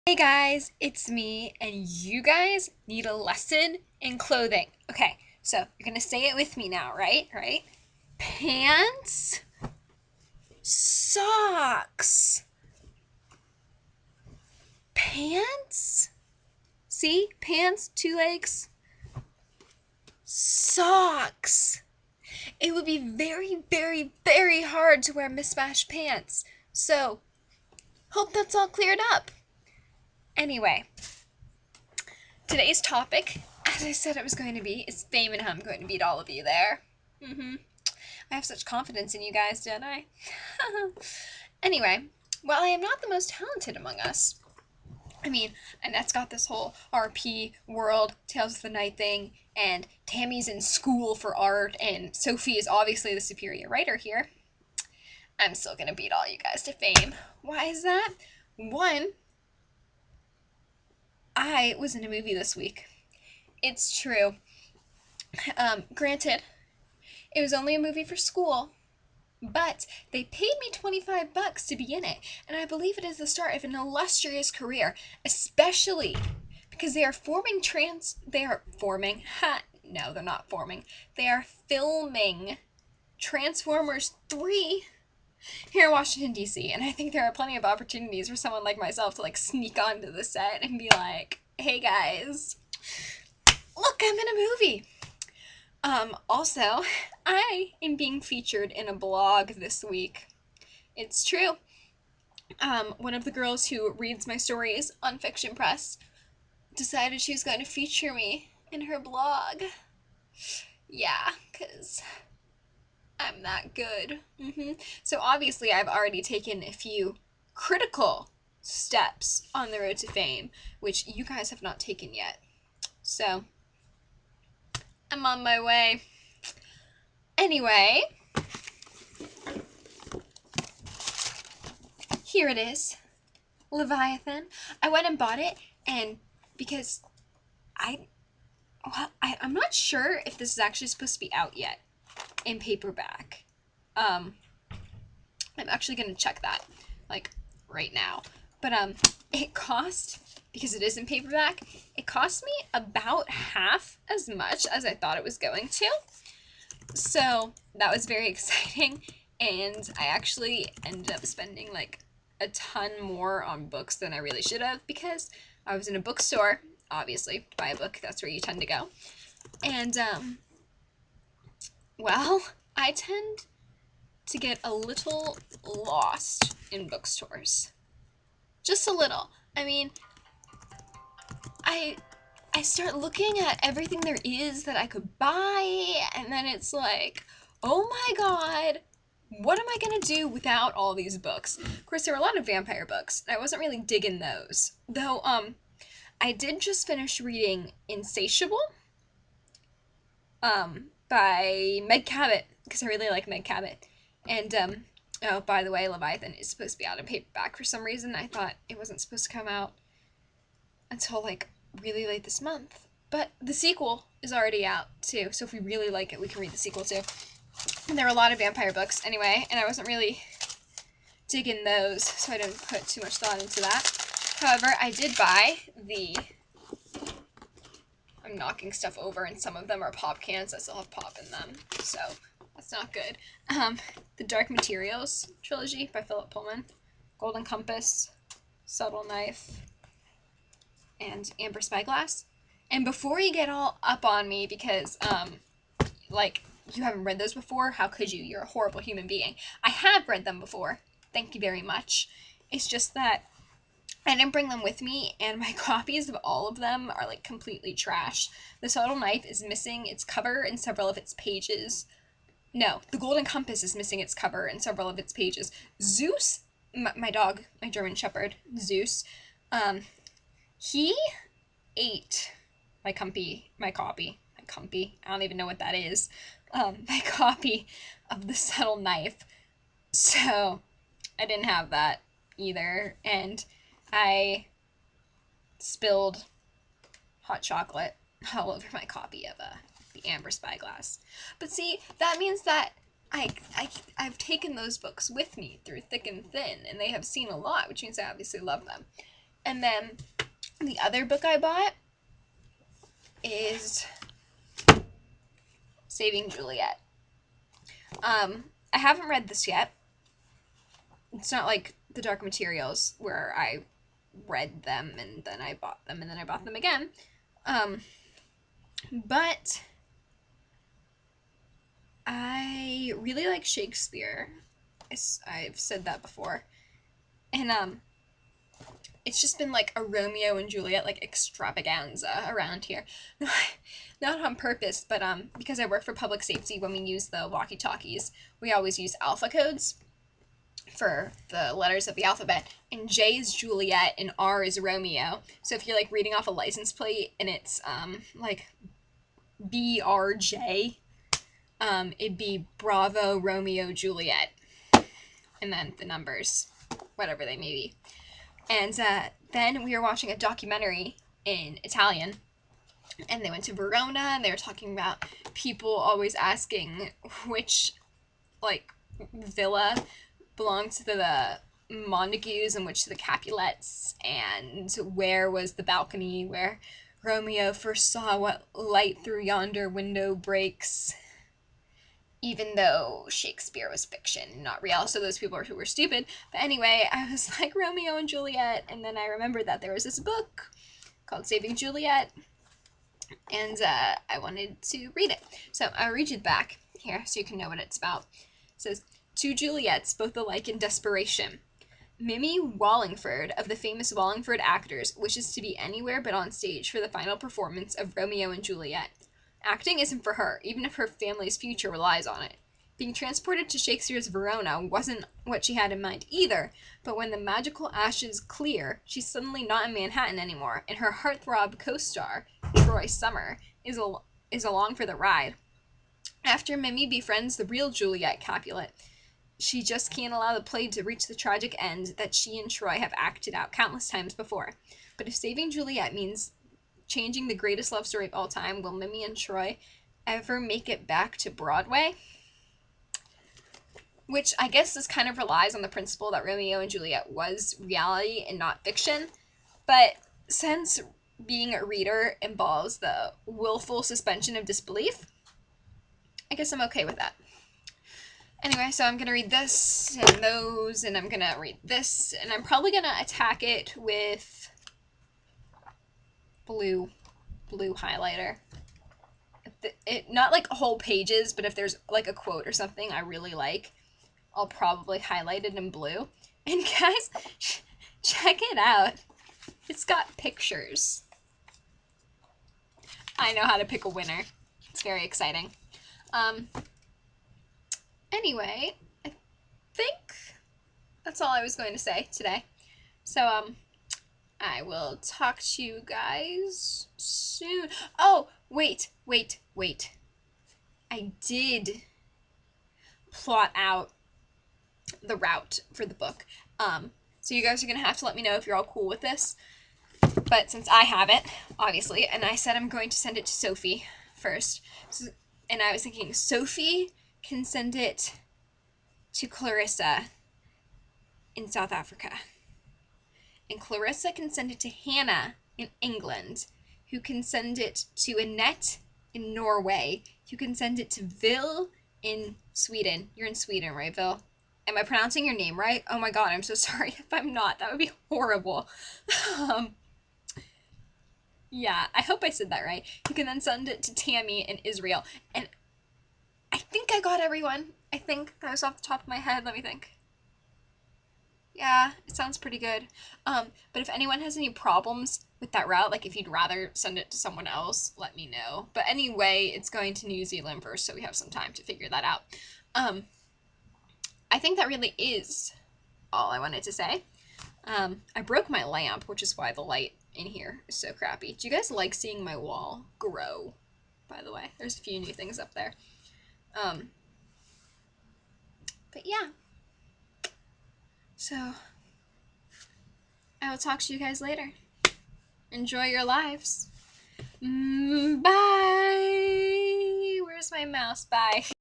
Hey guys, it's me, and you guys need a lesson in clothing. Okay, so you're gonna say it with me now, right? Right? Pants, socks, pants. See? Pants, two legs, socks. It would be very, very, very hard to wear mismatched pants. So, hope that's all cleared up. Anyway, today's topic, as I said it was going to be, is fame and how I'm going to beat all of you there. I have such confidence in you guys, don't I? Anyway, while I am not the most talented among us, Annette's got this whole RP world, Tales of the Night thing, and Tammy's in school for art, and Sophie is obviously the superior writer here. I'm still gonna beat all you guys to fame. Why is that? One, I was in a movie this week. It's true. Granted, it was only a movie for school, but they paid me $25 to be in it, and I believe it is the start of an illustrious career, especially because they are forming, no, they're not forming, they are filming Transformers 3 here in Washington, D.C., and I think there are plenty of opportunities for someone like myself to, sneak onto the set and be like, hey guys, look, I'm in a movie. Also, I am being featured in a blog this week. It's true. One of the girls who reads my stories on Fiction Press decided she was going to feature me in her blog. Yeah, because I'm that good. So obviously, I've already taken a few critical steps on the road to fame, which you guys have not taken yet. So, I'm on my way. Anyway, here it is. Leviathan. I went and bought it, and because I'm not sure if this is actually supposed to be out yet in paperback. I'm actually gonna check that, right now. But it cost, because it is in paperback, it cost me about half as much as I thought it was going to. So that was very exciting, and I actually ended up spending a ton more on books than I really should have because I was in a bookstore, obviously, to buy a book. That's where you tend to go. And, well, I tend to get a little lost in bookstores. Just a little. I I start looking at everything there is that I could buy, and then it's like, oh my god, what am I gonna do without all these books? Of course, there were a lot of vampire books, and I wasn't really digging those. Though, I did just finish reading Insatiable, by Meg Cabot, because I really like Meg Cabot. And, oh, by the way, Leviathan is supposed to be out in paperback for some reason. I thought it wasn't supposed to come out until, really late this month. But the sequel is already out, too, so if we really like it, we can read the sequel, too. And there were a lot of vampire books, anyway, and I wasn't really digging those, so I didn't put too much thought into that. However, I did buy the... I'm knocking stuff over, and some of them are pop cans that still have pop in them, so that's not good. The Dark Materials trilogy by Philip Pullman, Golden Compass, Subtle Knife, and Amber Spyglass. And before you get all up on me because, you haven't read those before, how could you? You're a horrible human being. I have read them before. Thank you very much. It's just that I didn't bring them with me, and my copies of all of them are, completely trashed. The Subtle Knife is missing its cover and several of its pages. No, the Golden Compass is missing its cover and several of its pages. Zeus, my dog, my German Shepherd, Zeus, he ate my copy, I don't even know what that is, my copy of the Subtle Knife. So, I didn't have that either, and I spilled hot chocolate all over my copy of the Amber Spyglass. But see, that means that I've taken those books with me through thick and thin, and they have seen a lot, which means I obviously love them. And then the other book I bought is Saving Juliet. I haven't read this yet. It's not like The Dark Materials where I read them and then I bought them and then I bought them again. But I really like Shakespeare. I've said that before. And it's just been like a Romeo and Juliet like extravaganza around here. Not on purpose, but because I work for public safety, when we use the walkie-talkies, we always use alpha codes for the letters of the alphabet, and J is Juliet and R is Romeo. So if you're like reading off a license plate and it's like BRJ, it'd be Bravo Romeo Juliet, and then the numbers, whatever they may be. And then we were watching a documentary in Italian, and they went to Verona, and they were talking about people always asking which, like, villa belonged to the Montagues and which to the Capulets, and where was the balcony where Romeo first saw what light through yonder window breaks, even though Shakespeare was fiction, not real, so those people who were stupid. But anyway, I was like, Romeo and Juliet, and then I remembered that there was this book called Saving Juliet, and I wanted to read it. So I'll read you the back here so you can know what it's about. It says, "Two Juliets, both alike in desperation. Mimi Wallingford, of the famous Wallingford actors, wishes to be anywhere but on stage for the final performance of Romeo and Juliet. Acting isn't for her, even if her family's future relies on it. Being transported to Shakespeare's Verona wasn't what she had in mind either, but when the magical ashes clear, she's suddenly not in Manhattan anymore, and her heartthrob co-star, Troy Summer, is along for the ride. After Mimi befriends the real Juliet Capulet, she just can't allow the play to reach the tragic end that she and Troy have acted out countless times before. But if Saving Juliet means changing the greatest love story of all time, will Mimi and Troy ever make it back to Broadway?" Which I guess this kind of relies on the principle that Romeo and Juliet was reality and not fiction. But since being a reader involves the willful suspension of disbelief, I guess I'm okay with that. Anyway, so I'm going to read this and those, and I'm going to read this, and I'm probably going to attack it with blue highlighter. Not like whole pages, but if there's like a quote or something I really like, I'll probably highlight it in blue. And guys, check it out. It's got pictures. I know how to pick a winner. It's very exciting. Anyway, I think that's all I was going to say today. So, I will talk to you guys soon. Oh, wait. I did plot out the route for the book. So you guys are going to have to let me know if you're all cool with this. But since I have it, obviously, and I said I'm going to send it to Sophie first. And I was thinking Sophie can send it to Clarissa in South Africa. And Clarissa can send it to Hannah in England, who can send it to Annette in Norway, who can send it to Vil in Sweden. You're in Sweden, right, Vil? Am I pronouncing your name right? Oh my god, I'm so sorry if I'm not. That would be horrible. Yeah, I hope I said that right. You can then send it to Tammy in Israel. And I think I got everyone. I think that was off the top of my head. Let me think. Yeah, it sounds pretty good. But if anyone has any problems with that route, like if you'd rather send it to someone else, let me know. But anyway, it's going to New Zealand first, so we have some time to figure that out. I think that really is all I wanted to say. I broke my lamp, which is why the light in here is so crappy. Do you guys like seeing my wall grow, by the way? There's a few new things up there. But yeah. So, I will talk to you guys later. Enjoy your lives. Bye! Where's my mouse? Bye.